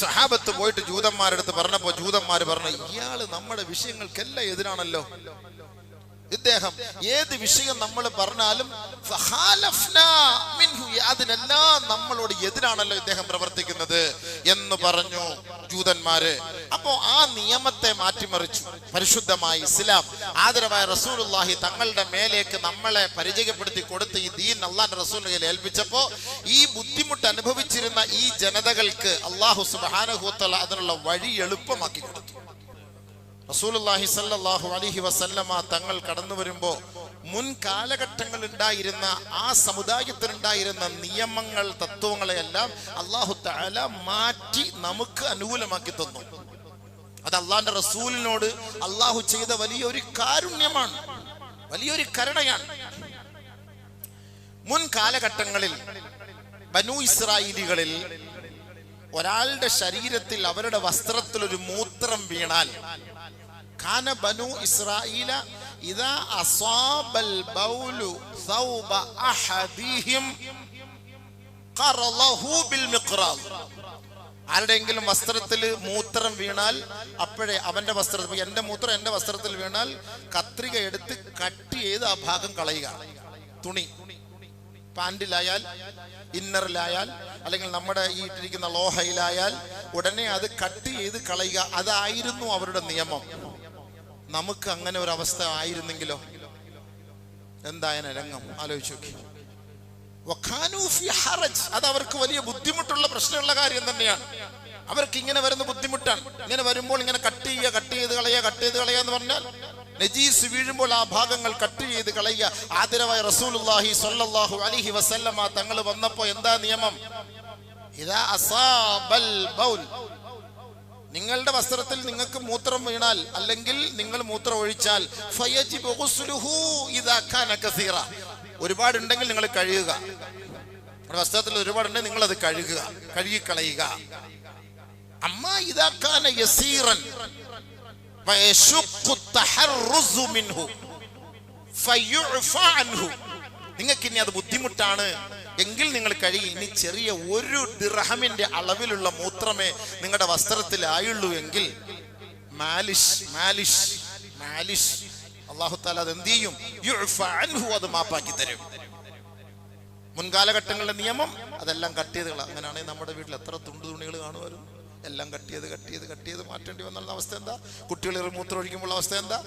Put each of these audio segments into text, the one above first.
സ്വഹാബത്ത് പോയിട്ട് ജൂതന്മാരെടുത്ത് പറഞ്ഞപ്പോ ജൂതന്മാര് പറഞ്ഞു, ഇയാള് നമ്മുടെ വിഷയങ്ങൾക്കെല്ലാം എതിരാണല്ലോ. ഇദ്ദേഹം ഏത് വിഷയം നമ്മൾ പറഞ്ഞാലും അതിനെല്ലാം നമ്മളോട് എതിരാണല്ലോ ഇദ്ദേഹം പ്രവർത്തിക്കുന്നത് എന്ന് പറഞ്ഞു ജൂതന്മാര്. അപ്പോ ആ നിയമത്തെ മാറ്റിമറിച്ചു പരിശുദ്ധമായ ഇസ്ലാം. ആദരവായ റസൂലുള്ളാഹി തങ്ങളുടെ മേലേക്ക് നമ്മളെ പരിചയപ്പെടുത്തി കൊടുത്ത് ഈ ദീൻ അല്ലാഹുവിന്റെ റസൂലിനെ ഏൽപ്പിച്ചപ്പോ ഈ ബുദ്ധിമുട്ട് അനുഭവിച്ചിരുന്ന ഈ ജനതകൾക്ക് അല്ലാഹു സുബ്ഹാനഹു വ തആല അതിനുള്ള വഴി എളുപ്പമാക്കി കൊടുത്തു. റസൂലുള്ളാഹി സ്വല്ലല്ലാഹു അലൈഹി വസല്ലമ തങ്ങൾ കടന്നു വരുമ്പോൾ മുൻ കാലഘട്ടങ്ങളിൽ ഉണ്ടായിരുന്ന ആ സമുദായത്തിനുണ്ടായിരുന്ന നിയമങ്ങൾ തത്വങ്ങളെയെല്ലാം അല്ലാഹു തആല മാറ്റി നമുക്ക് അനുകൂലമാക്കി തന്നു. അത് അള്ളാന്റെ റസൂലിനോട് അല്ലാഹു ചെയ്ത വലിയൊരു കാരുണ്യമാണ്, വലിയൊരു കരുണയാണ്. മുൻ കാലഘട്ടങ്ങളിൽ ബനൂ ഇസ്രായേലികളിൽ ഒരാളുടെ ശരീരത്തിൽ അവരുടെ വസ്ത്രത്തിൽ ഒരു മൂത്രം വീണാൽ കാന ബനൂ ഇസ്രായീല ഇദാ അസാബൽ ബൗലു സൗബ അഹദിഹിം ഖറലഹു ബിൽ മിഖ്റാദ്. ആരുടെയെങ്കിലും വസ്ത്രത്തിൽ മൂത്രം വീണാൽ അപ്പോഴേ അവന്റെ വസ്ത്രത്തിൽ, എന്റെ മൂത്രം എന്റെ വസ്ത്രത്തിൽ വീണാൽ കത്രിക എടുത്ത് കട്ട് ചെയ്ത് ആ ഭാഗം കളയുക. തുണി പാൻറിലായാൽ, ഇന്നറിലായാൽ, അല്ലെങ്കിൽ നമ്മുടെ ഈ ഇട്ടിരിക്കുന്ന ലോഹയിലായാൽ ഉടനെ അത് കട്ട് ചെയ്ത് കളയുക. അതായിരുന്നു അവരുടെ നിയമം. നമുക്ക് അങ്ങനെ ഒരു അവസ്ഥ ആയിരുന്നെങ്കിലോ എന്തായന രംഗം ആലോചിച്ച് നോക്കി. അത് അവർക്ക് വലിയ ബുദ്ധിമുട്ടുള്ള പ്രശ്നമുള്ള കാര്യം തന്നെയാണ്. അവർക്ക് ഇങ്ങനെ വരുന്ന ബുദ്ധിമുട്ടാണ്. ഇങ്ങനെ വരുമ്പോൾ ഇങ്ങനെ കട്ട് ചെയ്ത് കളയുക എന്ന് പറഞ്ഞാൽ നജീസ് വീഴുമ്പോൾ ആ ഭാഗങ്ങൾ കട്ട് ചെയ്ത് കളയുക. ആദരവായ റസൂലുള്ളാഹി സ്വല്ലല്ലാഹു അലൈഹി വസല്ലമ തങ്ങൾ വന്നപ്പോ എന്താ നിയമം? ഇദാ അസാബൽ ബൗൽ, നിങ്ങളുടെ വസ്ത്രത്തിൽ നിങ്ങൾക്ക് മൂത്രം വീണാൽ അല്ലെങ്കിൽ നിങ്ങൾ മൂത്രം ഒഴിച്ചാൽ ഫയജിബു ഗുസ്ലുഹു ഇദാ കാന കസീറ, ഒരുപാടുണ്ടെങ്കിൽ നിങ്ങൾ കഴുകുക. വസ്ത്രത്തിൽ ഒരുപാടുണ്ടെങ്കിൽ നിങ്ങൾ അത് കഴുകിക്കളയുക. അമ്മാ ഇദാ കാന യസീറൻ ഫയശുഖു തഹർറുസു മിൻഹു ഫയുഅഫ അൻഹു, നിങ്ങൾക്ക് ഇനി അത് ബുദ്ധിമുട്ടാണ് എങ്കിൽ നിങ്ങൾ കഴുകി. ഇനി ചെറിയ ഒരു ദിർഹമിന്റെ അളവിലുള്ള മൂത്രമേ നിങ്ങളുടെ വസ്ത്രത്തിലായുള്ളൂ എങ്കിൽ മാലിഷ് അല്ലാഹു തആല അത് എന്ത് ചെയ്യും? യുഅഫ അൻഹു, അത് മാപ്പാക്കി തരും. മുൻകാലഘട്ടങ്ങളിലെ നിയമം അതെല്ലാം കട്ട് ചെയ്ത് കളയാം. അങ്ങനെയാണെങ്കിൽ നമ്മുടെ വീട്ടിൽ എത്ര തുണികൾ കാണുമായിരുന്നു. എല്ലാം കട്ട് ചെയ്ത് മാറ്റേണ്ടി വന്നുള്ള അവസ്ഥ എന്താ? കുട്ടികൾ മൂത്രം ഒഴിക്കുമ്പോൾ അവസ്ഥ എന്താ?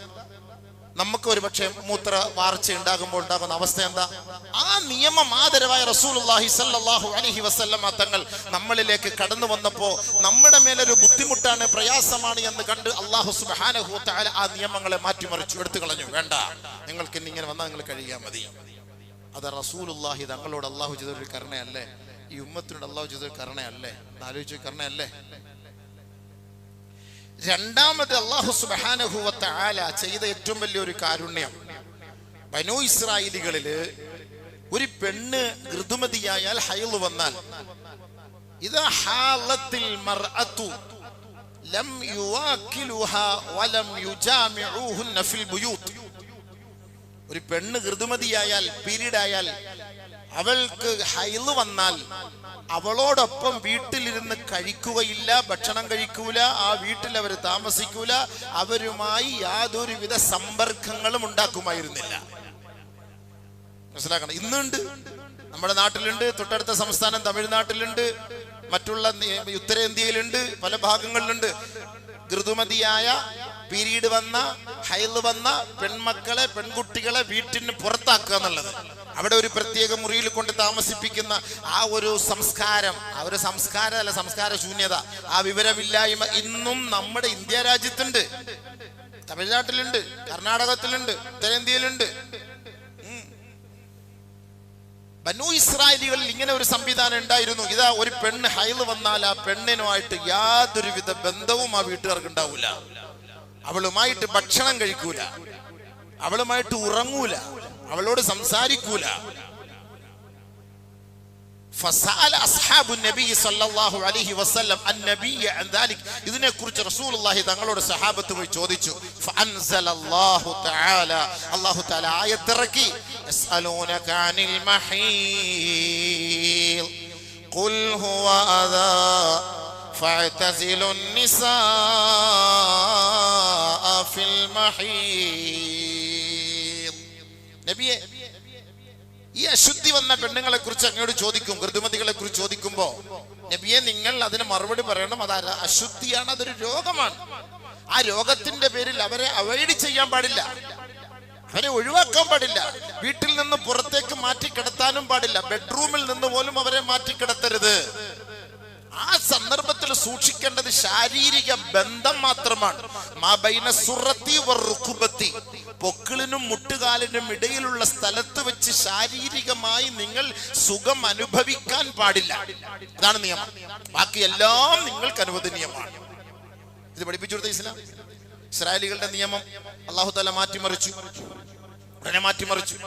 നമുക്ക് ഒരു പക്ഷേ മൂത്ര വാർച്ച ഉണ്ടാകുമ്പോൾ ഉണ്ടാകുന്ന അവസ്ഥ എന്താ? ആ നിയമം ആദരവായ റസൂലുള്ളാഹി സ്വല്ലല്ലാഹു അലൈഹി വസല്ലമ തങ്ങൾ നമ്മളിലേക്ക് കടന്നു വന്നപ്പോ നമ്മുടെ മേലൊരു ബുദ്ധിമുട്ടാണ്, പ്രയാസമാണ് എന്ന് കണ്ട് അല്ലാഹു സുബ്ഹാനഹു വ തആല ആ നിയമങ്ങളെ മാറ്റിമറിച്ചു, എടുത്തു കളഞ്ഞു. വേണ്ട, നിങ്ങൾക്ക് ഇങ്ങനെ വന്നാൽ നിങ്ങൾ കഴിയാൻ മതി. അത് റസൂലുള്ളാഹി തങ്ങളോട് അല്ലാഹു ചെയ്തൊരു കരുണയല്ലേ? ഈ ഉമ്മത്തിനോട് അല്ലാഹു ചെയ്തൊരു കരുണയല്ലേ? ആലോചിച്ചു, കരുണയല്ലേ? രണ്ടാമത് അല്ലാഹു സുബ്ഹാനഹു വ തആല ചെയ്ത ഏറ്റവും വലിയൊരു കാരുണ്യം, ബനൂ ഇസ്രായേലികളില് ഒരു പെണ്ണ് ഋതുമതിയായാൽ ഹൈള് വന്നാൽ ഇദാ ഹാലത്തിൽ മർഅതു ലം യുവാക്കിലുഹാ വലം യുജാമിഉഹുന്ന ഫിൽ ബുയൂത്ത്. ഒരു പെണ്ണ് ഋതുമതിയായാൽ, പീരീഡ് ആയാൽ, അവൾക്ക് ഹൈള് വന്നാൽ അവളോടൊപ്പം വീട്ടിലിരുന്ന് കഴിക്കുകയില്ല, ഭക്ഷണം കഴിക്കൂല, ആ വീട്ടിൽ അവർ താമസിക്കൂല, അവരുമായി യാതൊരുവിധ സമ്പർക്കങ്ങളും ഉണ്ടാക്കുമായിരുന്നില്ല. മനസ്സിലാക്കണം. ഇന്നുണ്ട്, നമ്മുടെ നാട്ടിലുണ്ട്, തൊട്ടടുത്ത സംസ്ഥാനം തമിഴ്നാട്ടിലുണ്ട്, മറ്റുള്ള ഉത്തരേന്ത്യയിലുണ്ട്, പല ഭാഗങ്ങളിലുണ്ട്. ഋതുമതിയായ, പീരീഡ് വന്ന, ഹൈള് വന്ന പെൺമക്കളെ, പെൺകുട്ടികളെ വീട്ടിന് പുറത്താക്കുക എന്നുള്ളത്, അവിടെ ഒരു പ്രത്യേക മുറിയിൽ കൊണ്ട് താമസിപ്പിക്കുന്ന ആ ഒരു സംസ്കാരം, ആ ഒരു സംസ്കാരമല്ല, സംസ്കാര ശൂന്യത, ആ വിവരമില്ലായ്മ ഇന്നും നമ്മുടെ ഇന്ത്യ രാജ്യത്തുണ്ട്. തമിഴ്നാട്ടിലുണ്ട്, കർണാടകത്തിലുണ്ട്, ഉത്തരേന്ത്യയിലുണ്ട്. ബനൂ ഇസ്രായേലികളിൽ ഇങ്ങനെ ഒരു സംവിധാനം ഉണ്ടായിരുന്നു. ഇതാ ഒരു പെണ്ണ് ഹൈള് വന്നാൽ ആ പെണ്ണിനുമായിട്ട് യാതൊരുവിധ ബന്ധവും ആ വീട്ടുകാർക്ക് ഉണ്ടാവൂല. അവളുമായിട്ട് ഭക്ഷണം കഴിക്കൂല, അവളുമായിട്ട് ഉറങ്ങൂല, അവളോട് സംസാരിക്കൂല. ഫസഅല അസ്ഹാബു നബി സല്ലല്ലാഹു അലൈഹി വസല്ലം അന്നബിയ അൻ ദാലിക്, ഇതിനെക്കുറിച്ച് റസൂലുള്ളാഹി തങ്ങളോട് സഹാബത്ത് പോയി ചോദിച്ചു. ഫഅൻസലല്ലാഹു തആല, അല്ലാഹു തആല ആയത്തിറക്കി, യസ്അലൂനക അനിൽ മഹീൽ ഖുൽ ഹുവ അദാ فاعتزلوا النساء في المحيض. നബിയെ, ഈ അശുദ്ധി വന്ന പെണ്ണുങ്ങളെ കുറിച്ച് അങ്ങോട്ട് ചോദിക്കും, ഋതുമതികളെ കുറിച്ച് ചോദിക്കുമ്പോ നബിയെ നിങ്ങൾ അതിന് മറുപടി പറയണം, അത് അശുദ്ധിയാണ്, അതൊരു രോഗമാണ്. ആ രോഗത്തിന്റെ പേരിൽ അവരെ അവോയ്ഡ് ചെയ്യാൻ പാടില്ല, അവരെ ഒഴിവാക്കാൻ പാടില്ല, വീട്ടിൽ നിന്ന് പുറത്തേക്ക് മാറ്റി കിടത്താനും പാടില്ല, ബെഡ്റൂമിൽ നിന്ന് പോലും അവരെ മാറ്റി കിടത്തരുത്. ആ സന്ദർഭത്തിൽ സൂക്ഷിക്കേണ്ടത് ശാരീരിക ബന്ധം മാത്രമാണ്. പൊക്കിളിനും മുട്ടുകാലിനും ഇടയിലുള്ള സ്ഥലത്ത് വെച്ച് ശാരീരികമായി നിങ്ങൾ സുഖം അനുഭവിക്കാൻ പാടില്ല. ഇതാണ് നിയമം. ബാക്കി എല്ലാം നിങ്ങൾക്ക് അനുവദനീയമാണ്. ഇത് പഠിപ്പിച്ചു കൊടുത്ത ഇസ്ലാം. ഇസ്രായേലികളുടെ നിയമം അല്ലാഹു തആല മാറ്റിമറിച്ചു, ഉടനെ മാറ്റിമറിച്ചു.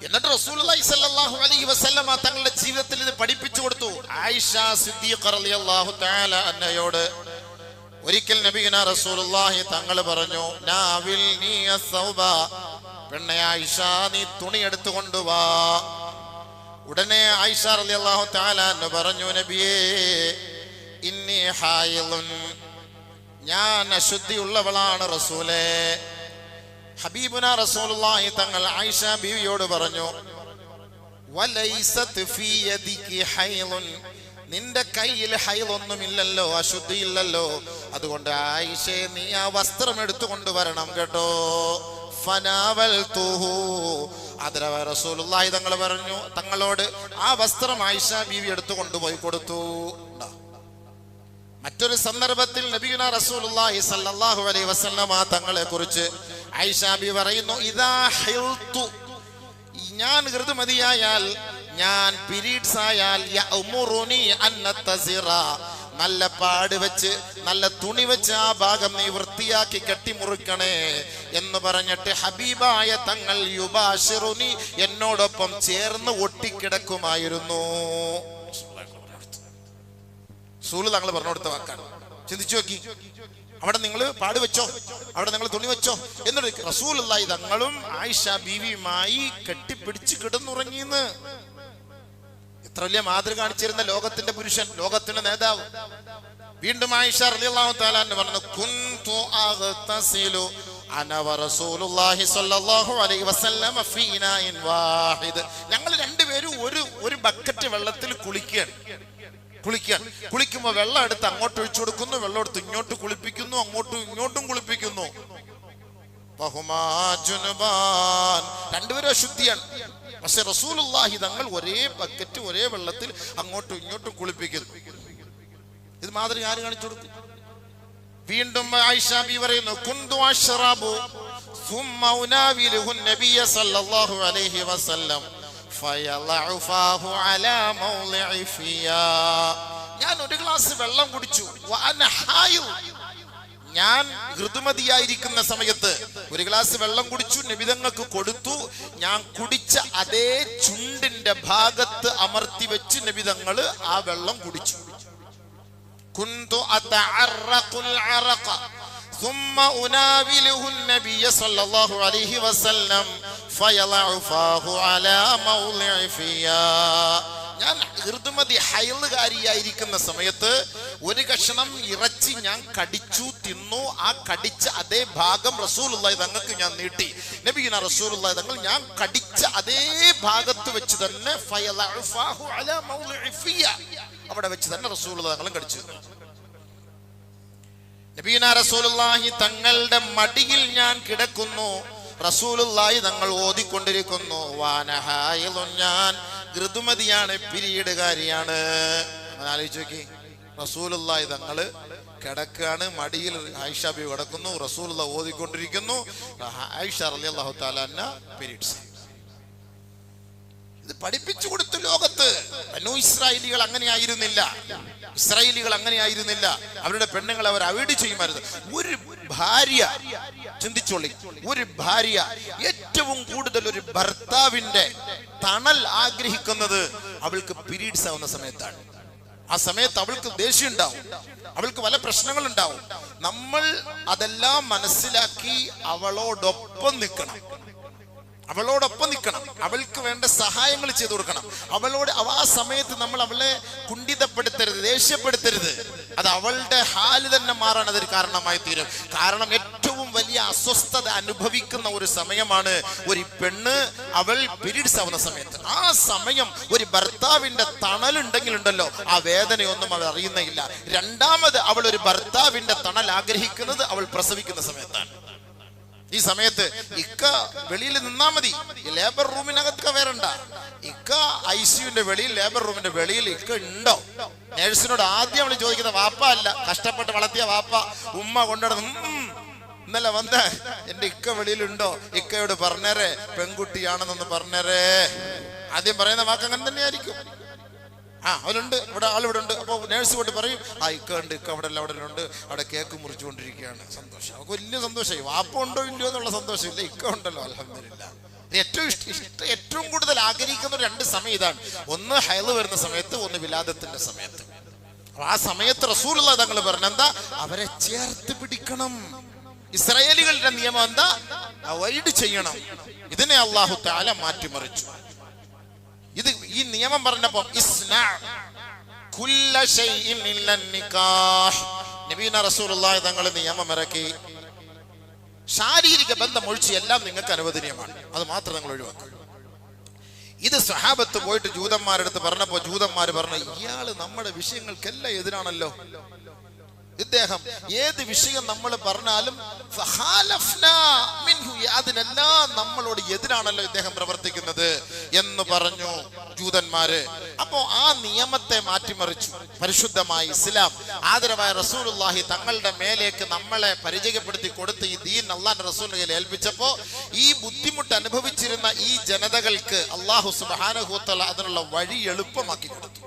എന്നിട്ട് റസൂലുള്ളാഹി സ്വല്ലല്ലാഹു അലൈഹി വസല്ലമ തങ്ങളുടെ ജീവിതത്തിൽ ഇത് പഠിപ്പിച്ചു കൊടുത്തു. ആയിഷ സിദ്ദീഖ റളിയല്ലാഹു തആല അൻഹയോട് ഒരിക്കൽ നബിയുനാ റസൂലുള്ളാഹി തങ്ങൾ പറഞ്ഞു, നാവിൽനി അസ്സൗബ, പെണ്ണെ ആയിഷ നീ തുണി എടുത്തു കൊണ്ടുവാ. ഉടനെ ആയിഷ റളിയല്ലാഹു തആല അൻഹ പറഞ്ഞു, നബിയേ ഇന്നി ഹായിളുൻ, ഞാൻ അശുദ്ധിയുള്ളവളാണ് റസൂലേ. ഹബീബുന റസൂലുള്ളാഹി തങ്ങൾ ആയിഷ ബീവിയോട് പറഞ്ഞു, വലൈസത് ഫീ യദികി ഹൈളുൻ, നിന്റെ കയ്യിൽ ഹൈലൊന്നുമില്ലല്ലോ, അശുദ്ധിയില്ലല്ലോ, അതുകൊണ്ട് ആയിഷേ നീ ആ വസ്ത്രം എടുത്തു കൊണ്ടുവരണം കേട്ടോ. ഫനാവൽതുഹു, ആദരവായ റസൂലുള്ളാഹി തങ്ങൾ പറഞ്ഞു, തങ്ങളോട് ആ വസ്ത്രം ആയിഷ ബീവി എടുത്തു കൊണ്ടുപോയി കൊടുത്തു. മറ്റൊരു സന്ദർഭത്തിൽ നബിയുനാ റസൂലുള്ളാഹി സ്വല്ലല്ലാഹു അലൈഹി വസല്ലമ തങ്ങളെ കുറിച്ച് ആയിഷ ബീവി പറയുന്നു, ഇദാ ഹിൽതു, ഞാൻ ഋതുമതിയായാൽ, ഞാൻ പീരീഡ്സ് ആയാൽ, യഅ്മുറുനി അൻ നതസിറ, നല്ല പാട് വെച്ച് നല്ല തുണി വെച്ച് ആ ഭാഗം നീ വൃത്തിയാക്കി കെട്ടിമുറുക്കണേ എന്ന് പറഞ്ഞിട്ട് ഹബീബായ തങ്ങൾ യുബാശിറുനി, എന്നോടൊപ്പം ചേർന്ന് ഒട്ടിക്കിടക്കുമായിരുന്നു. റസൂൽ തങ്ങൾ പറഞ്ഞു കൊടുത്ത വാക്കാണ്. ചിന്തിച്ചു നോക്കി, അവിടെ നിങ്ങൾ പാട് വെച്ചോ, അവിടെ നിങ്ങൾ തുണി വെച്ചോ എന്നിട്ട് റസൂലുള്ളാഹി തങ്ങളും ആയിഷ ബീവിയുമായി കെട്ടിപ്പിടിച്ച് കിടന്നുറങ്ങിന്ന്. എത്ര വലിയ മാതൃക കാണിച്ചിരുന്ന ലോകത്തിന്റെ പുരുഷൻ, ലോകത്തിന്റെ നേതാവ്. വീണ്ടും ആയിഷ റളിയല്ലാഹു തആല അൻഹ പറഞ്ഞു, കുൻതു അഗ്തസിലു അന വറസൂലുള്ളാഹി സ്വല്ലല്ലാഹു അലൈഹി വസല്ലം ഫീ ഇനാഇൻ വാഹിദ്, ഞങ്ങൾ രണ്ടുപേരും ഒരു ബക്കറ്റ് വെള്ളത്തിൽ കുളിക്കുമ്പോ വെള്ളം എടുത്ത് അങ്ങോട്ട് ഒഴിച്ചു കൊടുക്കുന്നു, വെള്ളം എടുത്ത് ഇങ്ങോട്ട് കുളിപ്പിക്കുന്നു, അങ്ങോട്ടും ഇങ്ങോട്ടും കുളിപ്പിക്കുന്നു. രണ്ടുപേരും അശുദ്ധിയാണ്. പക്ഷെ റസൂലുള്ളാഹി തങ്ങൾ ഒരേ ബക്കറ്റ് ഒരേ വെള്ളത്തിൽ അങ്ങോട്ടും ഇങ്ങോട്ടും കുളിപ്പിക്കുന്നു. ഇത് മാതൃക ആര് കാണിച്ചു കൊടുക്കും? വീണ്ടും ആയിഷ ബി പറയുന്നു, കുന്തു അശ്റബു ثم أناوله النبي صلى الله عليه وسلم فيضع فاه على موضع فيا, ഞാൻ ഒരു ഗ്ലാസ് വെള്ളം കുടിച്ചു, ഞാൻ ഋതുമതിയായിരിക്കുന്ന സമയത്ത് ഒരു ഗ്ലാസ് വെള്ളം കുടിച്ചു, നബിതങ്ങൾക്ക് കൊടുത്തു. ഞാൻ കുടിച്ച അതേ ചുണ്ടിന്റെ ഭാഗത്ത് അമർത്തി വെച്ച് നബിതങ്ങള് ആ വെള്ളം കുടിച്ചു. കുന്തു അതഅറഖുൽ അറഖ ثم أناوله النبي صلى الله عليه وسلم فيضع فاه على موضع فيا, ഞാൻ ഋതുമതി ഹൈലുകാരിയായിരിക്കുന്ന സമയത്ത് ഒരു കഷണം ഇറച്ചി ഞാൻ കടിച്ചു തിന്നു. ആ കടിച്ച അതേ ഭാഗം റസൂലുള്ളാഹി തങ്ങൾക്ക് ഞാൻ നീട്ടി. നബിയുനാ റസൂലുള്ളാഹി തങ്ങൾ ഞാൻ കടിച്ച അതേ ഭാഗത്ത് വെച്ച് തന്നെ അവിടെ വെച്ച് തന്നെ റസൂലുള്ളാഹി തങ്ങളും കടിച്ചു. നബിയുനാ റസൂലുള്ളാഹി തങ്ങളുടെ മടിയിൽ ഞാൻ കിടക്കുന്നു, റസൂലുള്ളാഹി തങ്ങൾ ഓതിക്കൊണ്ടിരിക്കുന്നു. വാനഹായിലുൻ, ഞാൻ ഋതുമതിയാണ്, പിരീഡുകാരിയാണ്. ആലോചിച്ച് നോക്കി, റസൂലുള്ളാഹി തങ്ങള് കിടക്കാണ്, മടിയിൽ ആയിഷ ബി കിടക്കുന്നു, റസൂലുള്ളാഹി ഓതിക്കൊണ്ടിരിക്കുന്നു, ആയിഷ റളിയല്ലാഹു തആല അൻഹ പീരീഡ്സ്. ഇത് പഠിപ്പിച്ചു കൊടുത്തു ലോകത്ത്. ബനൂ ഇസ്രായേലികൾ അങ്ങനെയായിരുന്നില്ല, അവരുടെ പെണ്ണുങ്ങളെ അവർ അവോയ്ഡ് ചെയ്യുമായിരുന്നു. ഒരു ഭാര്യ, ചിന്തിച്ചോളി, ഒരു ഭാര്യ ഏറ്റവും കൂടുതൽ ഒരു ഭർത്താവിന്റെ തണൽ ആഗ്രഹിക്കുന്നത് അവൾക്ക് പീരീഡ്സ് ആവുന്ന സമയത്താണ്. ആ സമയത്ത് അവൾക്ക് ദേഷ്യം ഉണ്ടാവും, അവൾക്ക് പല പ്രശ്നങ്ങൾ ഉണ്ടാവും. നമ്മൾ അതെല്ലാം മനസ്സിലാക്കി അവളോടൊപ്പം നിൽക്കണം, അവളോടൊപ്പം നിൽക്കണം, അവൾക്ക് വേണ്ട സഹായങ്ങൾ ചെയ്തു കൊടുക്കണം. അവളോട് ആ സമയത്ത് നമ്മൾ അവളെ കുണ്ഠിതപ്പെടുത്തരുത്, ദേഷ്യപ്പെടുത്തരുത്. അത് അവളുടെ ഹാല് തന്നെ മാറാൻ അതൊരു കാരണമായി തീരും. കാരണം ഏറ്റവും വലിയ അസ്വസ്ഥത അനുഭവിക്കുന്ന ഒരു സമയമാണ് ഒരു പെണ്ണ് അവൾ പീരീഡ്സ് ആവുന്ന സമയത്ത്. ആ സമയം ഒരു ഭർത്താവിന്റെ തണലുണ്ടെങ്കിൽ ഉണ്ടല്ലോ, ആ വേദനയൊന്നും അവൾ അറിയുന്നില്ല. രണ്ടാമത് അവൾ ഒരു ഭർത്താവിന്റെ തണൽ ആഗ്രഹിക്കുന്നത് അവൾ പ്രസവിക്കുന്ന സമയത്താണ്. ഈ സമയത്ത് ഇക്ക വെളിയിൽ നിന്നാ മതി, ലേബർ റൂമിനകത്ത് വരണ്ട. ഇക്ക ICUവിന്റെ വെളിയിൽ, ലേബർ റൂമിന്റെ വെളിയിൽ ഇക്ക ഉണ്ടോ? നേഴ്സിനോട് ആദ്യം അവൾ ചോദിക്കുന്ന വാപ്പ അല്ല, കഷ്ടപ്പെട്ട് വളർത്തിയ വാപ്പ ഉമ്മ കൊണ്ടുവന്ന് ഇന്നലെ വന്ന എന്റെ ഇക്ക വെളിയിലുണ്ടോ, ഇക്കയോട് പറഞ്ഞേരെ പെൺകുട്ടിയാണെന്നൊന്ന് പറഞ്ഞേരേ. ആദ്യം പറയുന്ന വാക്ക് അങ്ങനെ തന്നെയായിരിക്കും. അവരുണ്ട്, ഇവിടെ ആളിവിടെ ഉണ്ട്. അപ്പോൾ നേഴ്സ് പോയിട്ട് പറയും, ഇക്ക ഉണ്ട്, ഇക്ക അവിടെ ഉണ്ട്, അവിടെ കേക്ക് മുറിച്ചുകൊണ്ടിരിക്കുകയാണ്. സന്തോഷം, അവർക്ക് വലിയ സന്തോഷമായി. വാപ്പ ഉണ്ടോ ഇല്ലയോ എന്നുള്ള സന്തോഷമില്ല, ഇക്ക ഉണ്ടല്ലോ അൽഹംദുലില്ലാഹ്. ഏറ്റവും കൂടുതൽ ആഗ്രഹിക്കുന്ന രണ്ട് സമയം ഇതാണ്. ഒന്ന് ഹൈള് വരുന്ന സമയത്ത്, ഒന്ന് വിലാദത്തിന്റെ സമയത്ത്. ആ സമയത്ത് റസൂലുള്ളാഹി തങ്ങൾ പറഞ്ഞെന്താ, അവരെ ചേർത്ത് പിടിക്കണം. ഇസ്രായേലികളുടെ നിയമം എന്താ, അവോയ്ഡ് ചെയ്യണം. ഇതിനെ അല്ലാഹു തആല മാറ്റിമറിച്ചു. ഇത് ഈ നിയമം പറഞ്ഞപ്പോ നബീന റസൂലുള്ളാഹി തങ്ങൾ നിയമം ഇറക്കി, ശാരീരിക ബന്ധം ഒഴിച്ച് എല്ലാം നിങ്ങൾക്ക് അനുവദനീയമാണ്, അത് മാത്രം നിങ്ങൾ ഒഴിവാക്കുക. ഇത് സ്വഹാബത്ത് പോയിട്ട് ജൂതന്മാരെടുത്ത് പറഞ്ഞപ്പോ ജൂതന്മാര് പറഞ്ഞു, ഇയാള് നമ്മുടെ വിഷയങ്ങൾക്കെല്ലാം എതിരാണല്ലോ. ഇദ്ദേഹം ഏത് വിഷയം നമ്മൾ പറഞ്ഞാലും അതിനെല്ലാം നമ്മളോട് എതിരാണല്ലോ ഇദ്ദേഹം പ്രവർത്തിക്കുന്നത് എന്ന് പറഞ്ഞു ജൂതന്മാര്. അപ്പോ ആ നിയമത്തെ മാറ്റിമറിച്ചു പരിശുദ്ധമായ ഇസ്ലാം. ആദരവായ റസൂലുള്ളാഹി തങ്ങളുടെ മേലേക്ക് നമ്മളെ പരിചയപ്പെടുത്തി കൊടുത്ത് ഈ ദീൻ അല്ലാഹുവിന്റെ റസൂലിനെ ഏൽപ്പിച്ചപ്പോ ഈ ബുദ്ധിമുട്ട് അനുഭവിച്ചിരുന്ന ഈ ജനതകൾക്ക് അല്ലാഹു സുബ്ഹാനഹു വ തആല അതിനുള്ള വഴി എളുപ്പമാക്കി കൊടുത്തു.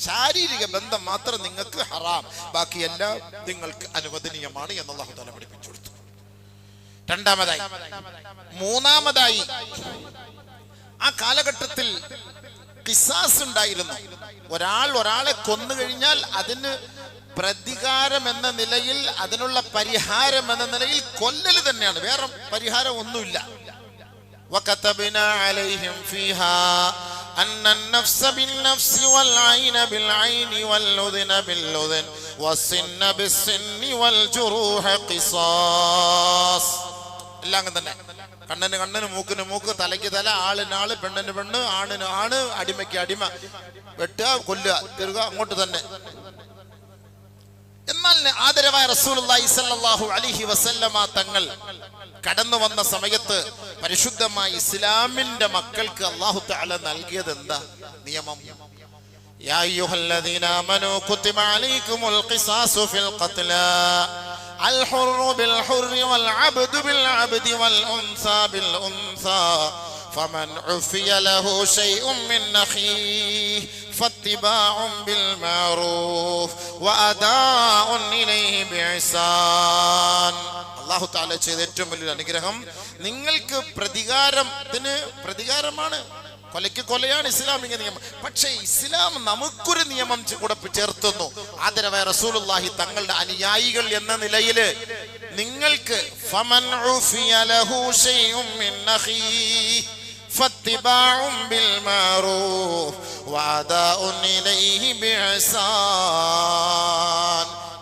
ശാരീരിക ബന്ധം മാത്രം നിങ്ങൾക്ക് ഹറാം, ബാക്കിയെല്ലാം നിങ്ങൾക്ക് അനുവദനീയമാണ് എന്ന് അല്ലാഹു തആല പഠിപ്പിച്ചു കൊടുത്തു. മൂന്നാമതായി ആ കാലഘട്ടത്തിൽ ഖിസാസ് ഉണ്ടായിരുന്നു. ഒരാളെ കൊന്നു കഴിഞ്ഞാൽ അതിന് പ്രതികാരം എന്ന നിലയിൽ, അതിനുള്ള പരിഹാരം എന്ന നിലയിൽ കൊല്ലൽ തന്നെയാണ്, വേറെ പരിഹാരം ഒന്നുമില്ല. وكتبنا عليهم فيها أن النفس بالنفس والعين بالعين والأذن بالأذن والسن بالسن والجروح قصاص. എല്ലാം തന്നെ, കണ്ണിന് കണ്ണിന്, മൂക്കിന് മൂക്ക്, തലയ്ക്ക് തല, ആളിന് ആള്, പെണ്ണിന് പെണ്ണ്, ആണിന് ആണ്, അടിമയ്ക്ക് അടിമ, വെട്ടുക കൊല്ലുക, തീരുക, അങ്ങോട്ട് തന്നെ. എന്നാൽ ആദരവായ റസൂലുള്ളാഹി സ്വല്ലല്ലാഹു അലൈഹി വസല്ലമ തങ്ങൾ കടന്നു വന്ന സമയത്ത് പരിശുദ്ധമായ ഇസ്ലാമിന്റെ മക്കൾക്ക് അല്ലാഹു തആല നൽകിയത് എന്താ നിയമം? യാ അയ്യുഹല്ലദീന ആമനൂ കുതിബ അലൈക്കുമുൽ ഖിസാസു ഫിൽ ഖത്ലാ അൽ ഹുർറു ബിൽ ഹുർരി വൽ അബ്ദു ബിൽ അബ്ദി വൽ ഉൻസാ ബിൽ ഉൻസാ فمن عفي له شيء من أخيه فاتباع بالمعروف وأداء إليه بإحسان. അല്ലാഹു തആല ചെയ്ത ഏറ്റവും വലിയ അനുഗ്രഹം, നിങ്ങൾക്ക് പ്രതികാരമാണ്, കൊലയ്ക്ക് കൊലയാണ് ഇസ്ലാമിക നിയമം. പക്ഷേ ഇസ്ലാം നമുക്കൊരു നിയമം കൂടെ ചേർത്തുന്നു. ആദരവായ റസൂലുള്ളാഹി തങ്ങളുടെ അനുയായികൾ എന്ന നിലയിൽ നിങ്ങൾക്ക് ഫമൻ ഉഫിയ ലഹു ശൈഉം മിൻ അഖീഹി ഫത്തിബാഉം ബിൽ മഅറൂഫ് വഅദാഉൻ ഇലൈഹി ബിഇഹ്സാൻ.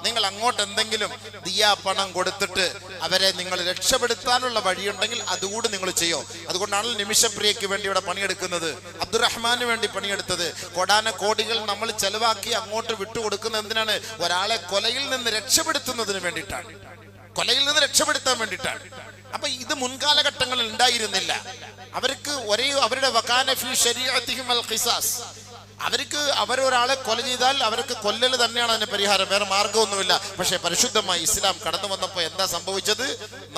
നിങ്ങൾ അങ്ങോട്ട് എന്തെങ്കിലും ദിയാപണം കൊടുത്തിട്ട് അവരെ നിങ്ങൾ രക്ഷപ്പെടുത്താനുള്ള വഴിയുണ്ടെങ്കിൽ അതുകൂടി നിങ്ങൾ ചെയ്യോ. അതുകൊണ്ടാണ് നിമിഷപ്രിയയ്ക്ക് വേണ്ടി ഇവിടെ പണിയെടുക്കുന്നത്, അബ്ദുറഹ്മാന് വേണ്ടി പണിയെടുത്തത്. കോടാന കോടികൾ നമ്മൾ ചെലവാക്കി അങ്ങോട്ട് വിട്ടുകൊടുക്കുന്നത് എന്തിനാണ്? ഒരാളെ കൊലയിൽ നിന്ന് രക്ഷപ്പെടുത്തുന്നതിന് വേണ്ടിയിട്ടാണ്, കൊലയിൽ നിന്ന് രക്ഷപ്പെടുത്താൻ വേണ്ടിയിട്ടാണ്. അപ്പൊ ഇത് മുൻകാലഘട്ടങ്ങളിൽ ഉണ്ടായിരുന്നില്ല. അവർക്ക് അവരുടെ വകാന ഫീ ശരീഅത്തിഹിം അൽ ഖിസാസ്, അവർക്ക് അവരൊരാളെ കൊല ചെയ്താൽ അവർക്ക് കൊല്ലൽ തന്നെയാണ് അതിന് പരിഹാരം, വേറെ മാർഗമൊന്നുമില്ല. പക്ഷെ പരിശുദ്ധമായ ഇസ്ലാം കടന്നു വന്നപ്പോ എന്താ സംഭവിച്ചത്?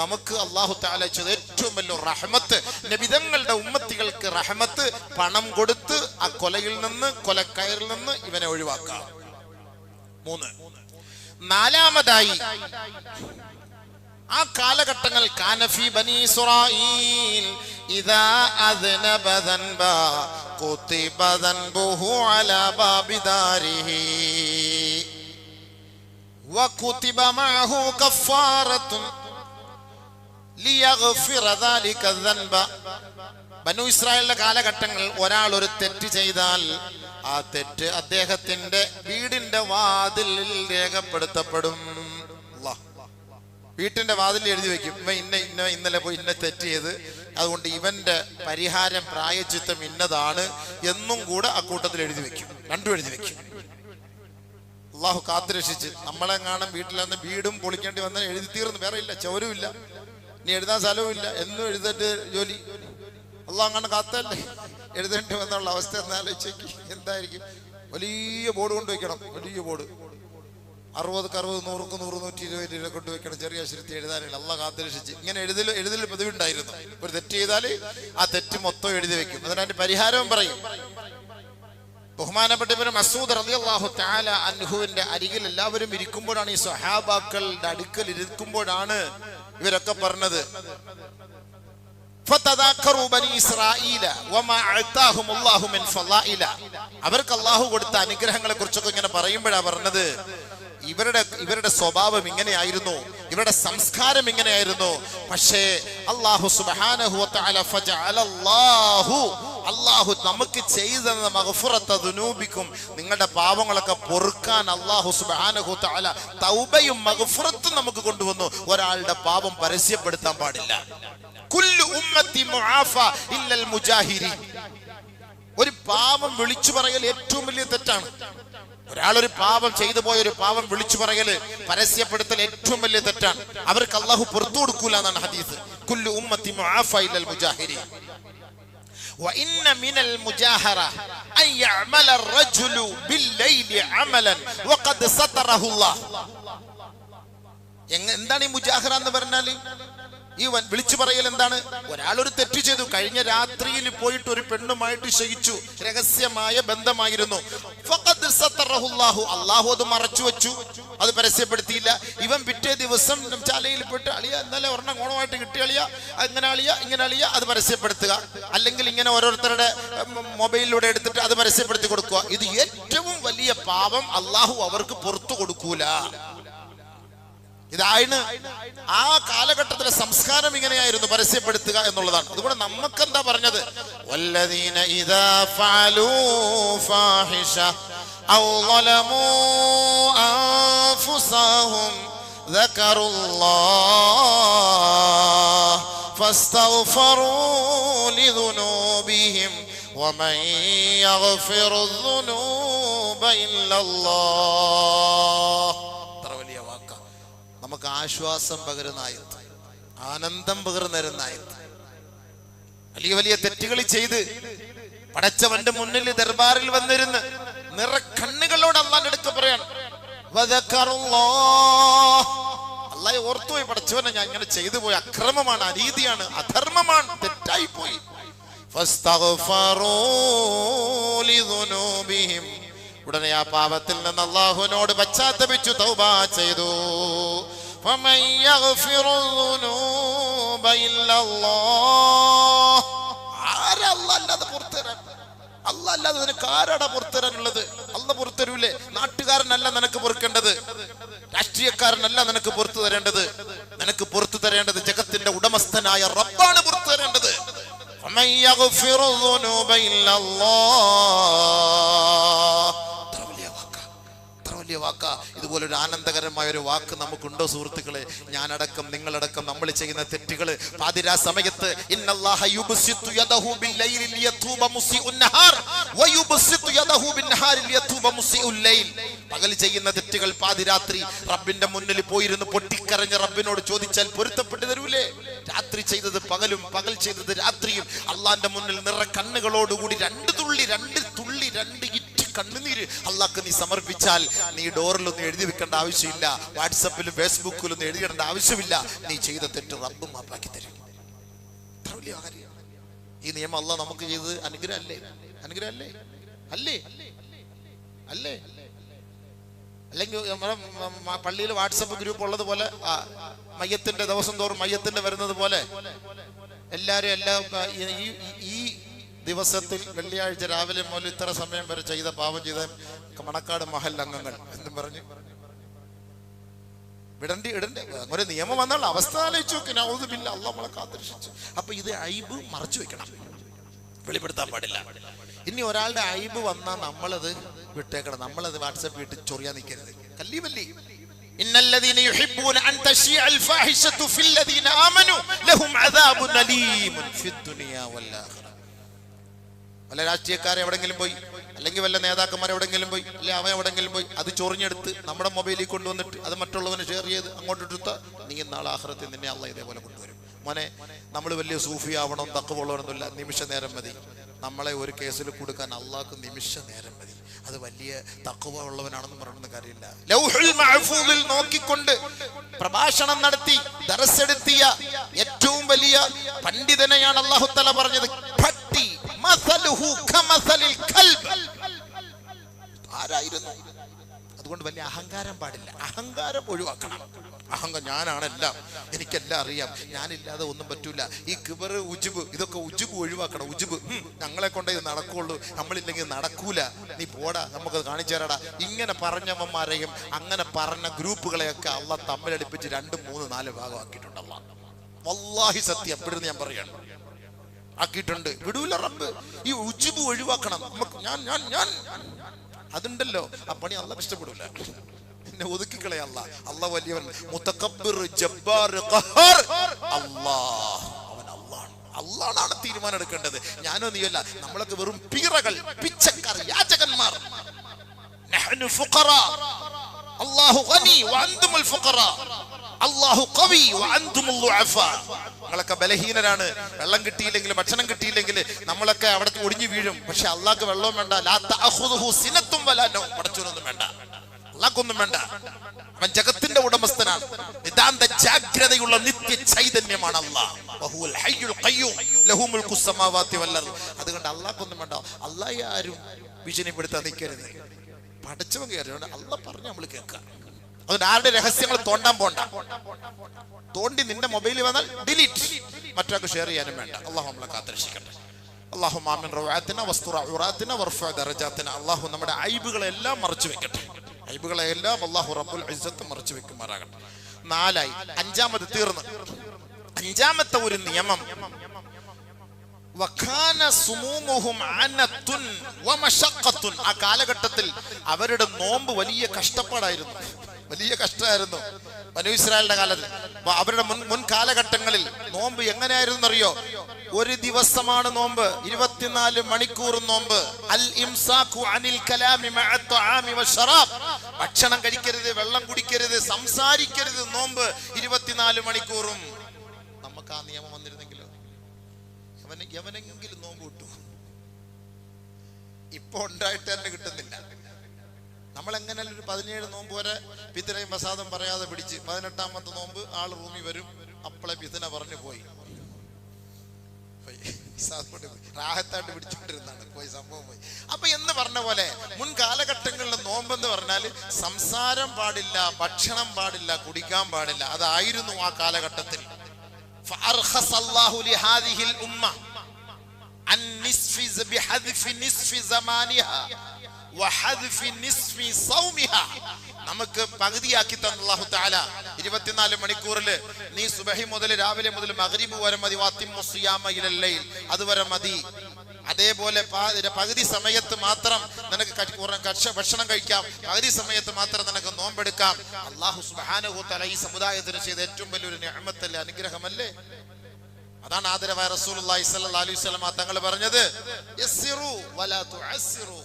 നമുക്ക് അല്ലാഹു തആല ചെയ്ത ഏറ്റവും വലിയ റഹ്മത്ത്, നബിതങ്ങളുടെ ഉമ്മത്തികൾക്ക് റഹ്മത്ത്, പണം കൊടുത്ത് ആ കൊലയിൽ നിന്ന്, കൊലക്കയറിൽ നിന്ന് ഇവനെ ഒഴിവാക്കാം. 3. നാലാമതായി ആ കാലഘട്ടങ്ങൾ കാനഫി ബനി ഇസ്രായീൽ ഇദാ അദ്നബ ദൻബ കുതിബ ദൻബുഹു അലാ ബാബി ദാരിഹി വകുതിബ മഅഹു കഫാറത്തുൻ ലിയഗ്ഫിറ ദാലിക ദൻബ ബനു ഇസ്രായേലിന്റെ കാലഘട്ടങ്ങൾ ഒരാൾ ഒരു തെറ്റ് ചെയ്താൽ ആ തെറ്റ് അദ്ദേഹത്തിന്റെ വീടിന്റെ വാതിലിൽ രേഖപ്പെടുത്തപ്പെടും. വീട്ടിന്റെ വാതിലിൽ എഴുതി വെക്കും, ഇവ ഇന്നലെ പോയി ഇന്ന തെറ്റ് ചെയ്ത്, അതുകൊണ്ട് ഇവന്റെ പരിഹാരം പ്രായച്ചിത്തം ഇന്നതാണ് എന്നും കൂടെ അക്കൂട്ടത്തിൽ എഴുതി വെക്കും. രണ്ടും എഴുതി വെക്കും. അള്ളാഹു കാത്തുരക്ഷിച്ച് നമ്മളെങ്ങാനും വീട്ടിലന്ന് വീടും പൊളിക്കേണ്ടി വന്നാൽ എഴുതി തീർന്നു, വേറെ ഇല്ല, ചോരും ഇല്ല, ഇനി എഴുതാൻ സ്ഥലവും ഇല്ല, എന്നും എഴുതിട്ട് ജോലി. അള്ളാഹ് അങ്ങനെ കാത്തല്ലേ, എഴുതേണ്ടി വന്നുള്ള അവസ്ഥ എന്നാലോചിക്ക് എന്തായിരിക്കും. വലിയ ബോർഡ് കൊണ്ടുവയ്ക്കണം, വലിയ ബോർഡ് 60-60, 100-100, 120 രൂപ കൊണ്ടുവയ്ക്കണം, ചെറിയ അക്ഷരത്തി എഴുതാനില്ല. അള്ളാഹ് കാത്തുരക്ഷിച്ച് ഇങ്ങനെ എഴുതൽ പതിവുണ്ടായിരുന്നു. ഒരു തെറ്റ് ചെയ്താൽ ആ തെറ്റ് മൊത്തം എഴുതി വെക്കും, അതിനതിന്റെ പരിഹാരവും പറയും. ബഹുമാനപ്പെട്ട മസൂദ് റളിയല്ലാഹു തആല അൻഹുവിന്റെ അരികിൽ എല്ലാവരും ഇരിക്കുമ്പോഴാണ്, ഈ സ്വഹാബാക്കളുടെ അടുക്കൽ ഇരിക്കുമ്പോഴാണ് ഇവരൊക്കെ പറഞ്ഞത്, അവർക്ക് അള്ളാഹു കൊടുത്ത അനുഗ്രഹങ്ങളെ കുറിച്ചൊക്കെ ഇങ്ങനെ പറയുമ്പോഴാണ് പറഞ്ഞത്, ഇവരുടെ സ്വഭാവം ഇങ്ങനെയായിരുന്നു, ഇവരുടെ സംസ്കാരം ഇങ്ങനെയായിരുന്നു. പക്ഷേ അല്ലാഹു സുബ്ഹാനഹു വ തആല അല്ലാഹു നമുക്ക് ചെയ്ത മഗ്ഫിറത ദുനൂബിക്കും, നിങ്ങളുടെ പാപങ്ങളൊക്കെ പൊറുക്കാൻ അല്ലാഹു സുബ്ഹാനഹു വ തആല തൗബയും മഗ്ഫിറത്തും നമുക്ക് കൊണ്ടുവന്നു. ഒരാളുടെ പാപം പരസ്യപ്പെടുത്താൻ പാടില്ല. കുല്ലു ഉമ്മത്തി മുആഫ ഇല്ലൽ മുജാഹിരീൻ. ഒരു പാപം വിളിച്ചു പറയൽ ഏറ്റവും വലിയ തെറ്റാണ്. ഒരാളൊരു പാപം ചെയ്തു പോയ ഒരു പാപം വിളിച്ചു പറയല്, പരസ്യപ്പെടുത്തൽ ഏറ്റവും വലിയ തെറ്റാണ്. അവർക്ക് അല്ലാഹു പുറത്തു കൊടുക്കൂല എന്നാണ് ഹദീസ്. കുല്ലു ഉമ്മത്തി മുആഫ ഇല്ലൽ മുജാഹിരീൻ. وإن من المجاهرة أن يعمل الرجل بالليل عملا وقد ستره الله. എന്താണ് ഈ മുജാഹറ എന്ന് പറഞ്ഞാൽ? ഈ വിളിച്ചു പറയൽ എന്താണ്? ഒരാളൊരു തെറ്റ് ചെയ്തു, കഴിഞ്ഞ രാത്രിയിൽ പോയിട്ട് ഒരു പെണ്ണുമായിട്ട് ശയിച്ചു, രഹസ്യമായ ബന്ധമായിരുന്നു. അള്ളാഹു അത് മറച്ചു വെച്ചു, അത് പരസ്യപ്പെടുത്തിയില്ല. ഇവൻ പിറ്റേ ദിവസം ചാലയിൽ പോയിട്ട് അളിയ ഇന്നലെ ഒരെണ്ണം ഗുണമായിട്ട് കിട്ടി, അളിയ അങ്ങനെ അളിയ ഇങ്ങനെ അളിയ, അത് പരസ്യപ്പെടുത്തുക. അല്ലെങ്കിൽ ഇങ്ങനെ ഓരോരുത്തരുടെ മൊബൈലിലൂടെ എടുത്തിട്ട് അത് പരസ്യപ്പെടുത്തി കൊടുക്കുക. ഇത് ഏറ്റവും വലിയ പാപം, അള്ളാഹു അവർക്ക് പുറത്തു കൊടുക്കൂല. ഇതാണ് ആ കാലഘട്ടത്തിലെ സംസ്കാരം, ഇങ്ങനെയായിരുന്നു, പരസ്യപ്പെടുത്തുക എന്നുള്ളതാണ്. അതുകൊണ്ട് നമുക്കെന്താ പറഞ്ഞത്? വല്ലദീന ഇദാ ഫഅലൂ ഫാഹിഷ ഔ ളലമൂ അൻഫുസഹും ദക്കറുല്ലാഹ് ഫസ്തഗ്ഫറൂ ലിദുനൂബിഹിം വമൻ യഗ്ഫിറുദ്ദുനൂബ ഇല്ലല്ലാഹ്. നമുക്ക് ആശ്വാസം പകരുന്ന ആയത്ത്, ആനന്ദം പകർന്നു ആയത്ത്. വലിയ വലിയ തെറ്റുകൾ ചെയ്ത് പടച്ചവന്റെ മുന്നിൽ ദർബാറിൽ വന്നിരുന്ന് നിറക്കണ്ണുകളോട് അള്ളാന്റെ അടുത്ത് പറയാണ്, അള്ളാഹെ ഓർത്തുപോയി, പടച്ചവനെ ഞാൻ ഇങ്ങനെ ചെയ്തു പോയി, അക്രമമാണ്, അനീതിയാണ്, അധർമ്മമാണ്, തെറ്റായി പോയി. ഉടനെ ആ പാപത്തിൽ നിന്ന് അല്ലാഹുവിനോട് പശ്ചാത്തപിച്ചു, തൗബ ചെയ്തു. ഫമൻ യഗ്ഫിറുദ്ദുനൂബ ഇല്ലല്ലാഹ്. ആരാ അല്ലാഹ് അല്ലാതെ പുറത്തുതരാൻ? അല്ലാഹ് അല്ലാതെ നിനക്ക് ആരാടാ പുറത്തുതരാനുള്ളത്? അല്ലാഹ് പുറത്തുതരൂലേ? നാട്ടുകാരനല്ല നിനക്ക് പൊറുക്കേണ്ടത്, രാഷ്ട്രീയക്കാരനല്ല നിനക്ക് പുറത്തു തരേണ്ടത്. നിനക്ക് പുറത്തു തരേണ്ടത് ജഗത്തിന്റെ ഉടമസ്ഥനായ റബ്ബാണ് പുറത്തു തരേണ്ടത്. ഫമൻ യഗ്ഫിറുദ്ദുനൂബ ഇല്ലല്ലാഹ്. വലിയ വാക്ക. ഇതുപോലൊരു ആനന്ദകരമായ ഒരു വാക്ക് നമുക്കുണ്ടോ സുഹൃത്തുക്കളെ? ഞാനടക്കം നിങ്ങളടക്കം നമ്മൾ ചെയ്യുന്ന തെറ്റുകൾ പാതിരാ സമയത്ത് ഇന്നല്ലാഹ യുബ്സിത്തു യദഹു ബില്ലൈലി ലിയതൂബ മുസിഉൻ നഹാർ വയുബ്സിത്തു യദഹു ബിന്നഹാരി ലിയതൂബ മുസിഉൽ ലൈൽ. പകൽ ചെയ്യുന്ന തെറ്റുകൾ പാതിരാത്രി റബ്ബിന്റെ മുന്നിൽ പോയിരുന്ന് പൊട്ടിക്കരഞ്ഞ റബ്ബിനോട് ചോദിച്ചാൽ പൊരുത്തപ്പെട്ടു തരൂലേ? രാത്രി ചെയ്തത് പകലും, പകൽ ചെയ്തത് രാത്രിയും അള്ളാന്റെ മുന്നിൽ നിറ കണ്ണുകളോടുകൂടി രണ്ട് കണ്ണുനീര് അള്ളാഹ്ക്ക് നീ സമർപ്പിച്ചാൽ നീ ഡോറിലൊന്നും എഴുതി വെക്കേണ്ട ആവശ്യമില്ല, വാട്സപ്പിലും ഫേസ്ബുക്കിലൊന്നും എഴുതിയിടേണ്ട ആവശ്യമില്ല. നീ ചെയ്ത തെറ്റ് റബ്ബ് മാപ്പാക്കി തരും. ഈ നിയമം അള്ളാഹ് നമുക്ക് ചെയ്തത് അനുഗ്രഹമല്ലേ? അനുഗ്രഹമല്ലേ? അല്ലേ? അല്ലേ? അല്ലെങ്കിൽ നമ്മുടെ പള്ളിയിൽ വാട്സപ്പ് ഗ്രൂപ്പ് ഉള്ളത് പോലെ, മയ്യത്തിന്റെ ദിവസം തോറും മയ്യത്തിന്റെ വരുന്നത് പോലെ എല്ലാവരും ഈ ദിവസത്തിൽ വെള്ളിയാഴ്ച രാവിലെ മുതൽ ഇത്ര സമയം വരെ ചെയ്ത പാപം ചെയ്ത മണക്കാട് മഹൽ അംഗങ്ങൾ എന്നും പറഞ്ഞ് ഇടണ്ടേ ഒരു നിയമം വന്നുള്ള അവസ്ഥ ആലോചിച്ചു നോക്കി. നൗദുബില്ലാ, അള്ളാഹ് നമ്മളെ കാത്തിരക്ഷിച്ചു. അപ്പൊ ഇത് ഐബ് മറച്ചു വെക്കണം. വെളിപ്പെടുത്താൻ പാടില്ല. ഇനി ഒരാളുടെ അയ്ബ് വന്നാൽ നമ്മളത് വിട്ടേക്കണം, നമ്മളത് വാട്സാപ്പ് ഇട്ട് ചൊറിയാൻ നിൽക്കരുത്. കല്ലീവല്ലി ഇന്നല്ലദീന യുഹിബ്ബൂന അൻ തശീഅൽ ഫാഹിശതു ഫില്ലദീന ആമനു ലഹും അദാബുൻ അലീമുൻ ഫിദ്ദുനിയ വൽ ആഖിറ. വല്ല രാഷ്ട്രീയക്കാരെ എവിടെങ്കിലും പോയി, അല്ലെങ്കിൽ വല്ല നേതാക്കന്മാർ എവിടെങ്കിലും പോയി, അല്ലെങ്കിൽ അവൻ എവിടെങ്കിലും പോയി അത് ചൊറിഞ്ഞെടുത്ത് നമ്മുടെ മൊബൈലിൽ കൊണ്ടുവന്നിട്ട് അത് മറ്റുള്ളവന് ഷെയർ ചെയ്ത് അങ്ങോട്ടിട്ട് നീ നാളെ ആഖിറത്തിൽ നിന്നെ അള്ളാഹ് ഇതേപോലെ കൊണ്ടുവരും. മോനെ, നമ്മൾ വലിയ സൂഫി ആവണം, തഖ്വയുള്ളവനൊന്നുമില്ല. നിമിഷ നേരം മതി. നമ്മളെ ഒരു കേസിൽ കൊടുക്കാൻ അള്ളാഹ്ക്ക് നിമിഷ നേരം മതി. അത് വലിയ തഖ്വ ഉള്ളവനാണെന്ന് പറയുന്ന കാര്യമില്ല. ലൗഹുൽ മഹ്ഫൂദിൽ നോക്കിക്കൊണ്ട് പ്രഭാഷണം നടത്തി ദർസെടുത്തിയ ഏറ്റവും വലിയ പണ്ഡിതനെയാണ് അല്ലാഹു തആല പറഞ്ഞത്, ഫട്ടി മസലുഹു കമസലിൽ കൽബ്. ആരായിരുന്നു? അതുകൊണ്ട് വലിയ അഹങ്കാരം പാടില്ല. അഹങ്കാരം ഒഴിവാക്കണം. ഞാനാണെല്ലാം, എനിക്കെല്ലാം അറിയാം, ഞാനില്ലാതെ ഒന്നും പറ്റൂല. ഈ കിബർ, ഉജുബ്, ഇതൊക്കെ ഉജുബ് ഒഴിവാക്കണം. ഉജുബ് ഞങ്ങളെ കൊണ്ടേ ഇത് നടക്കുള്ളൂ, നമ്മളില്ലെങ്കിൽ നടക്കൂല, നീ പോടാ, നമുക്കത് കാണിച്ചു തരാടാ. ഇങ്ങനെ പറഞ്ഞവന്മാരെയും അങ്ങനെ പറഞ്ഞ ഗ്രൂപ്പുകളെയൊക്കെ അള്ളാഹ് തമ്മിലടിപ്പിച്ച് 2, 3, 4 ഭാഗമാക്കിയിട്ടുണ്ട്. അള്ളാഹ് വല്ലാഹി സത്യം ഇവിടുന്ന് ഞാൻ പറയാണ്, ആക്കിയിട്ടുണ്ട്. വിടൂല റബ്ബ്. ഈ ഉജുബ് ഒഴിവാക്കണം. നമുക്ക് ഞാൻ അതുണ്ടല്ലോ, ആ പണി അള്ളാഹ് ഇഷ്ടപ്പെടൂല. എന്നെ ഒതുക്കിക്കളയ അള്ളാഹ്. അള്ളാഹ് വലിയവൻ, മുതകബ്ബിർ, ജബ്ബാർ, ഖഹാർ. അള്ളാഹാണ് തീരുമാനം എടുക്കേണ്ടത്, ഞാനോ നീയല്ല. നമ്മളൊക്കെ വെറും പീറകൾ, പിച്ചക്കാർ, യാചകന്മാർ. നഹ്നു ഫുഖറാ, അല്ലാഹു ഗനി വഅൻതുമുൽ ഫുഖറാ, അല്ലാഹു ഖവി വഅൻതുമുൽ ളുഅഫാ. നമ്മളൊക്കെ ബലഹീനരാണ്. വെള്ളം കിട്ടിയില്ലെങ്കിൽ, ഭക്ഷണം കിട്ടിയില്ലെങ്കിൽ നമ്മളൊക്കെ അവിടെ ഒടിഞ്ഞു വീഴും. പക്ഷെ അള്ളാഹ്ക്ക് വെള്ളവും വേണ്ട, ലാ തഅഖുദുഹു സിനത്തും വലാ നൗം. പടച്ചോനൊന്നും വേണ്ട, അള്ളാഹ്ക്കൊന്നും വേണ്ട. അവൻ ജഗത്തിന്റെ ഉടമസ്ഥനാണ്. നിതാന്ത ജാഗ്രതയുള്ള നിത്യ ചൈതന്യമാണ് അള്ളാഹ്. വഹുവൽ ഹയ്യുൽ ഖയ്യൂം ലഹു മുൽക്കു സമാവാതി വൽ അർദ്. അതുകൊണ്ട് അള്ളാഹ്ക്കൊന്നും വേണ്ട. അള്ളാഹ് ആരും ഭീഷണിപ്പെടുത്താൻ നിൽക്കരുത്. പഠിച്ചവൻ കയറിയോണ്ട് അള്ളാഹ് പറഞ്ഞ് നമ്മൾ കേൾക്കുക. അതുകൊണ്ട് ആരുടെ രഹസ്യങ്ങൾ തോണ്ടാൻ പോണ്ട. തോണ്ടി നിന്റെ മൊബൈലിൽ വന്നാൽ ഡിലീറ്റ്, മറ്റൊരാൾക്ക് ഷെയർ ചെയ്യാനും വേണ്ട. അള്ളാഹു നമ്മളെ കാത്തുരക്ഷിക്കട്ടെ. അല്ലാഹുമ്മ ആമിൻ റവഅത്തിന വസ്തുറ ഉറാത്തിന വർഫഅ ദറജാത്തിന. അള്ളാഹു നമ്മുടെ ഐബുകളെല്ലാം മറച്ചു വെക്കട്ടെ. ഐബുകളെല്ലാം അള്ളാഹു റബ്ബുൽ ഇസ്സത്ത് മറച്ചു വെക്കുമാറാകട്ടെ. 4 5ാമത് തീർന്ന്. 5ാമത്തെ ഒരു നിയമം, വഖാന സുമൂമുഹും അനത്തുൻ വമശഖത്തുൻ. ആ കാലഘട്ടത്തിൽ അവരുടെ നോമ്പ് വലിയ കഷ്ടപ്പാടായിരുന്നു, വലിയ കഷ്ടമായിരുന്നു. ബനൂ ഇസ്രായേലിന്റെ കാലത്ത്, അവരുടെ മുൻ കാലഘട്ടങ്ങളിൽ നോമ്പ് എങ്ങനെയായിരുന്നു അറിയോ? ഒരു ദിവസമാണ് നോമ്പ്, 24 മണിക്കൂർ നോമ്പ്. അൽ ഇംസാഖു അനിൽ കലാമി മഅ ത്വആമി വശറാബ്. ഭക്ഷണം കഴിക്കരുത്, വെള്ളം കുടിക്കരുത്, സംസാരിക്കരുത്. നോമ്പ് 24 മണിക്കൂറും. നമുക്ക് ആ നിയമം വന്നിരുന്നെങ്കിലോ എവനെങ്കിലും നോമ്പ് കിട്ടു. ഇപ്പൊ ഉണ്ടായിട്ട് തന്നെ കിട്ടുന്നില്ല. നമ്മളെങ്ങനെ ഒരു 17 നോമ്പ് വരെ പിത്തനയും പ്രസാദം പറയാതെ പിടിച്ച് 18ാമത്തെ നോമ്പ് ആള് റൂമിൽ വരും, അപ്പളെ പിത്തന പറഞ്ഞു പോയി, റാഹത്തായിട്ട് പിടിച്ചോണ്ടിരുന്നാണ്, പോയി സംഭവം പോയി. അപ്പൊ എന്ന് പറഞ്ഞ പോലെ മുൻ കാലഘട്ടങ്ങളിലെ നോമ്പെന്ന് പറഞ്ഞാൽ സംസാരം പാടില്ല, ഭക്ഷണം പാടില്ല, കുടിക്കാൻ പാടില്ല. അതായിരുന്നു ആ കാലഘട്ടത്തിൽ. നമുക്ക് പകുതിയാക്കി തന്ന അല്ലാഹു തആല 24 മണിക്കൂറിൽ നീ സുബഹി മുതൽ രാവിലെ മുതൽ മഗ്രിബ് വരെ മതി, വാത്തിമ്മു സിയാമ ഇലൽ ലൈൽ, അതുവരെ മതി. അതേപോലെ പകുതി സമയത്ത് മാത്രം നിനക്ക് ഭക്ഷണം കഴിക്കാം, പകുതി സമയത്ത് മാത്രം നിനക്ക് നോമ്പെടുക്കാം. അല്ലാഹു സുബ്ഹാനഹു വ തആല ഈ സമുദായത്തിന് ചെയ്ത ഏറ്റവും വലിയൊരു നിഅമത്തല്ലേ, അനുഗ്രഹമല്ലേ? അതാണ് ആദരവായ റസൂലുള്ളാഹി സ്വല്ലല്ലാഹു അലൈഹി വസല്ലം തങ്ങൾ പറഞ്ഞത്, യസ്സിറു വലാ തുഅസ്സിറു.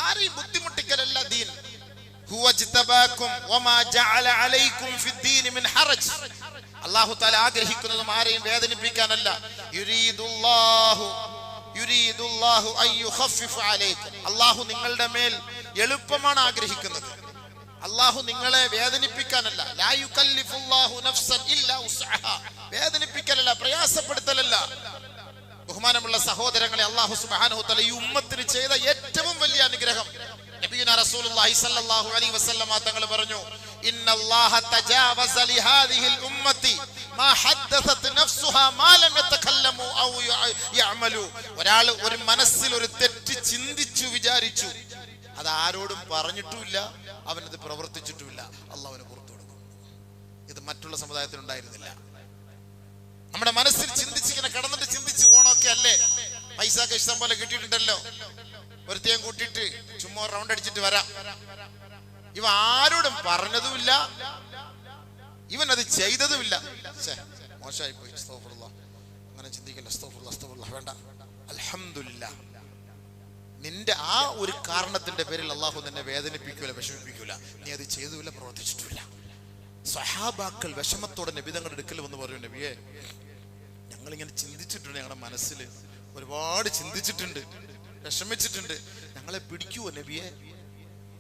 ആരെയും ബുദ്ധിമുട്ടിക്കലല്ല ദീൻ. ഹുവ ജിതബാകും വമാ ജഅല അലൈക്കും ഫിദ്ദീൻ മിൻ ഹറജ്. അല്ലാഹു തആല ആഗ്രഹിക്കുന്നതും ആരെയും വേദനിപ്പിക്കാനല്ല. യുരീദുല്ലാഹു അൻ യുഖഫിഫ അലൈക്കും. അല്ലാഹു നിങ്ങളുടെ മേൽ എളുപ്പമാണ് ആഗ്രഹിക്കുന്നത്. അല്ലാഹു നിങ്ങളെ വേദനിപ്പിക്കാനല്ല. ലാ യുകല്ലിഫുല്ലാഹു നഫ്സൻ ഇല്ലാ ഉസ്അഹാ. വേദനിപ്പിക്കലല്ല, പ്രയാസപ്പെടുത്തലല്ല. ബഹുമാനമുള്ള സഹോദരങ്ങളെ, അല്ലാഹു സുബ്ഹാനഹു തആല ഈ ഉമ്മത്തിന് ചെയ്ത ഏറ്റവും വലിയ അനുഗ്രഹം, നബിയുനാ റസൂലുള്ളാഹി സ്വല്ലല്ലാഹു അലൈഹി വസല്ലം തങ്ങൾ പറഞ്ഞു, ഇന്നല്ലാഹ തജാവസ ലിഹാദിഹിൽ ഉമ്മത്തി മാ ഹദ്ദസത് നഫ്സുഹാ മാ ലം യതകല്ലമു ഔ യഅമലു. ഒരാൾ ഒരു മനസ്സിൽ ഒരു തെറ്റ് ചിന്തിച്ചു വിചാരിച്ചു, അത് ആരോടും പറഞ്ഞിട്ടുമില്ല, അവനത് പ്രവർത്തിച്ചിട്ടുമില്ല, അല്ലാഹു അവന് പുറത്തു കൊടുക്കും. ഇത് മറ്റുള്ള സമുദായത്തിൽ ഉണ്ടായിരുന്നില്ല. നമ്മുടെ മനസ്സിൽ ചിന്തിച്ചിങ്ങനെ കിടന്നിട്ട് ചിന്തിച്ച് ഓണോ ഒക്കെ അല്ലേ, പൈസ ഒക്കെ ഇഷ്ടം പോലെ കിട്ടിയിട്ടുണ്ടല്ലോ, ഒരുത്തേം കൂട്ടിയിട്ട് ചുമ്മാ റൗണ്ട് അടിച്ചിട്ട് വരാം. ഇവ ആരോടും പറഞ്ഞതുമില്ല, ഇവൻ അത് ചെയ്തതുമില്ല. മോശമായി പോയി, അസ്തഗ്ഫിറുല്ലാഹ്, അങ്ങനെ ചിന്തിക്കല്ല, അസ്തഗ്ഫിറുല്ലാഹ് വേണ്ട. അൽഹംദുലില്ലാഹ്, നിന്റെ ആ ഒരു കാരണത്തിന്റെ പേരിൽ അള്ളാഹു നിന്നെ വേദനിപ്പിക്കൂല, വിഷമിപ്പിക്കൂല. നീ അത് ചെയ്തുമില്ല, പ്രവർത്തിച്ചിട്ടില്ല. സഹാബാക്കൾ വിഷമത്തോടെ നബി തങ്ങളുടെ അടുക്കൽ വന്ന് പറയും, നബിയെ ഞങ്ങളിങ്ങനെ ചിന്തിച്ചിട്ടുണ്ട്, ഞങ്ങളുടെ മനസ്സിൽ ഒരുപാട് ചിന്തിച്ചിട്ടുണ്ട്, വിഷമിച്ചിട്ടുണ്ട്, ഞങ്ങളെ പിടിക്കുവോ നബിയെ?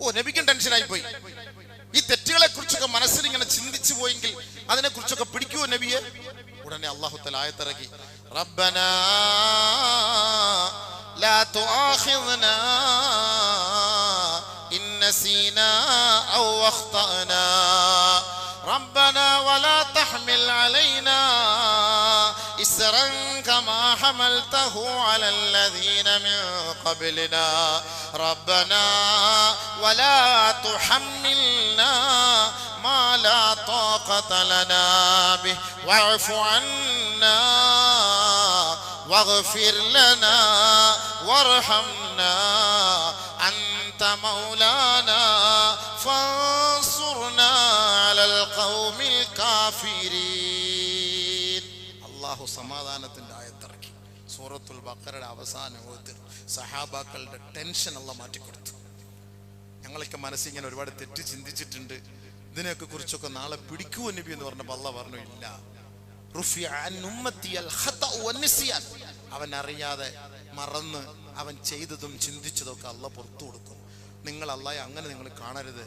ഓ, നബിക്കും ടെൻഷനായി പോയി. ഈ തെറ്റുകളെ കുറിച്ചൊക്കെ മനസ്സിൽ ഇങ്ങനെ ചിന്തിച്ചു പോയെങ്കിൽ അതിനെ കുറിച്ചൊക്കെ പിടിക്കുവോ നബിയെ? ഉടനെ അല്ലാഹു തആല ആയത്തിറക്കി, റബ്ബനാ ലാ തുആഖിദ്നാ ഇൻ നസീനാ ഔ അഖ്തഅനാ റബ്ബനാ വലാ തഹ്മിൽ അലൈനാ ഇസ്റൻ കമാ ഹമൽതഹു അലൽ ലദീന മിൻ ഖബ്ലിനാ റബ്ബനാ വലാ തുഹമ്മിൽനാ മാ ലാ ത്വാഖത ലനാ ബിഹി വഅഫു അന്നാ വഗ്ഫിർ ലനാ വർഹംനാ അൻത മൗലാനാ ഫൻസുർനാ അലൽ ഖൗമിൽ കാഫിരീൻ. അല്ലാഹു സമാധാനത്തിന്റെ ആയത്തിറക്കി. സൂറത്തുൽ ബഖറയുടെ അവസാനം സഹാബാക്കളുടെ ടെൻഷൻ അല്ലാഹു മാറ്റിക്കൊടുത്തു. ഞങ്ങളൊക്കെ മനസ്സിങ്ങനെ ഒരുപാട് തെറ്റ് ചിന്തിച്ചിട്ടുണ്ട്, ഇതിനെയൊക്കെ കുറിച്ചൊക്കെ നാളെ പിടിക്കുവോ നബി എന്ന് പറഞ്ഞപ്പോൾ അല്ലാഹു പറഞ്ഞു, ഇല്ല, അവൻ അറിയാതെ മറന്ന് അവൻ ചെയ്തതും ചിന്തിച്ചതൊക്കെ അല്ലാഹു പുറത്തു കൊടുക്കും. നിങ്ങൾ അല്ലാഹയെ അങ്ങനെ നിങ്ങൾ കാണരുത്.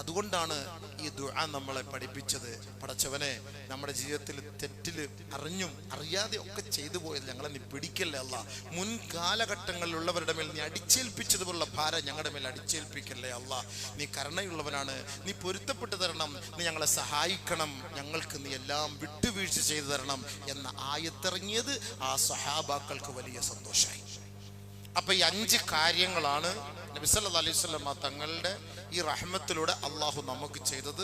അതുകൊണ്ടാണ് ഈ ദുആ നമ്മളെ പഠിപ്പിച്ചത്. പടച്ചവനെ, നമ്മുടെ ജീവിതത്തിൽ തെറ്റില് അറിഞ്ഞും അറിയാതെ ഒക്കെ ചെയ്തു പോയത് ഞങ്ങളെ നീ പിടിക്കല്ലേ അല്ലാ. മുൻകാലഘട്ടങ്ങളിലുള്ളവരുടെ മേൽ നീ അടിച്ചേൽപ്പിച്ചതുപോലുള്ള ഭാരം ഞങ്ങളുടെ മേൽ അടിച്ചേൽപ്പിക്കല്ലേ അല്ലാ. നീ കരുണയുള്ളവനാണ്, നീ പൊരുത്തപ്പെട്ടു തരണം, നീ ഞങ്ങളെ സഹായിക്കണം, ഞങ്ങൾക്ക് നീ എല്ലാം വിട്ടുവീഴ്ച ചെയ്തു തരണം എന്ന ആയത്തിറങ്ങിയത് ആ സഹാബാക്കൾക്ക് വലിയ സന്തോഷമായി. അപ്പൊ ഈ 5 കാര്യങ്ങളാണ് നബി സല്ലല്ലാഹു അലൈഹി വസല്ലം തങ്ങളുടെ ഈ റഹ്മത്തിലൂടെ അള്ളാഹു നമുക്ക് ചെയ്തത്.